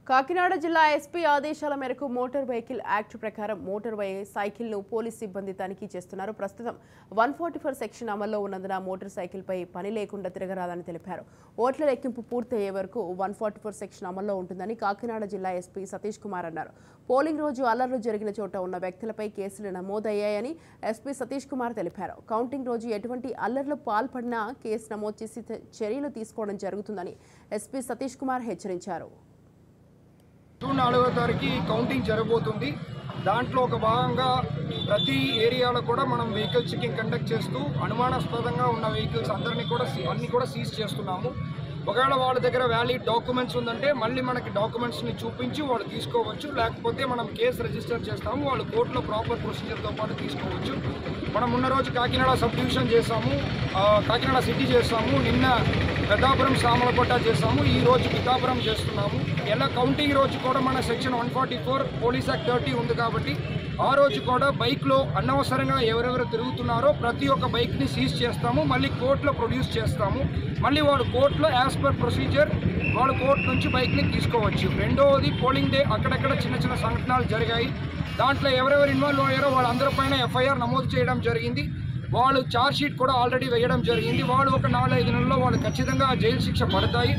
కాకినాడ జిల్లా ఎస్పీ ఆదేశాల మేరకు మోటార్ వెహికల్ యాక్ట్ ప్రకారం మోటార్ సైకిల్ను పోలీస్ సిబ్బంది తనిఖీ చేస్తున్నారు. ప్రస్తుతం 144 సెక్షన్ అమల్లో ఉన్నందున మోటార్ సైకిల్పై పని లేకుండా తిరగరాదని తెలిపారు. ఓట్ల లెక్కింపు పూర్తయ్యే వరకు 144 సెక్షన్ అమల్లో ఉంటుందని కాకినాడ జిల్లా ఎస్పీ సతీష్ కుమార్ అన్నారు. పోలింగ్ రోజు అల్లర్లు జరిగిన చోట ఉన్న వ్యక్తులపై కేసులు నమోదయ్యాయని ఎస్పీ సతీష్ కుమార్ తెలిపారు. కౌంటింగ్ రోజు ఎటువంటి అల్లర్లు పాల్పడినా కేసు నమోదు చేసి చర్యలు తీసుకోవడం జరుగుతుందని ఎస్పీ సతీష్ కుమార్ హెచ్చరించారు. 4వ తారీఖు కౌంటింగ్ జరగబోతుంది. దాంట్లో ఒక భాగంగా ప్రతి ఏరియాలో కూడా మనం వెహికల్ చెకింగ్ కండక్ట్ చేస్తూ అనుమానాస్పదంగా ఉన్న వెహికల్స్ అన్ని కూడా సీజ్ చేస్తున్నాము. ఒకవేళ వాళ్ళ దగ్గర వ్యాలిడ్ డాక్యుమెంట్స్ ఉందంటే మళ్ళీ మనకి డాక్యుమెంట్స్ని చూపించి వాళ్ళు తీసుకోవచ్చు, లేకపోతే మనం కేసు రిజిస్టర్ చేస్తాము. వాళ్ళు కోర్టులో ప్రాపర్ ప్రొసీజర్తో పాటు తీసుకోవచ్చు. మనం ఉన్న రోజు కాకినాడ సబ్ డివిజన్ చేసాము, కాకినాడ సిటీ చేసాము, నిన్న పెద్దాపురం సామలకోట చేసాము, ఈ రోజు పిఠాపురం చేస్తున్నాము. ఎలా కౌంటింగ్ రోజు కూడా మన సెక్షన్ 144 పోలీస్ యాక్ట్ 30 ఉంది కాబట్టి ఆ రోజు కూడా బైక్లో అనవసరంగా ఎవరెవరు తిరుగుతున్నారో ప్రతి ఒక్క బైక్ని సీజ్ చేస్తాము, మళ్ళీ కోర్టులో ప్రొడ్యూస్ చేస్తాము. మళ్ళీ వాళ్ళు కోర్టులో యాజ్ పర్ ప్రొసీజర్ వాళ్ళు కోర్టు నుంచి బైక్ని తీసుకోవచ్చు. రెండవది పోలింగ్ డే అక్కడక్కడ చిన్న చిన్న సంఘటనలు జరిగాయి. దాంట్లో ఎవరెవరు ఇన్వాల్వ్ అయ్యారో వాళ్ళందరిపైన ఎఫ్ఐఆర్ నమోదు చేయడం జరిగింది. వాళ్ళు ఛార్జ్ షీట్ కూడా ఆల్రెడీ వేయడం జరిగింది. వాళ్ళు ఒక 4-5 నెలల్లో వాళ్ళు ఖచ్చితంగా జైలు శిక్ష పడతాయి.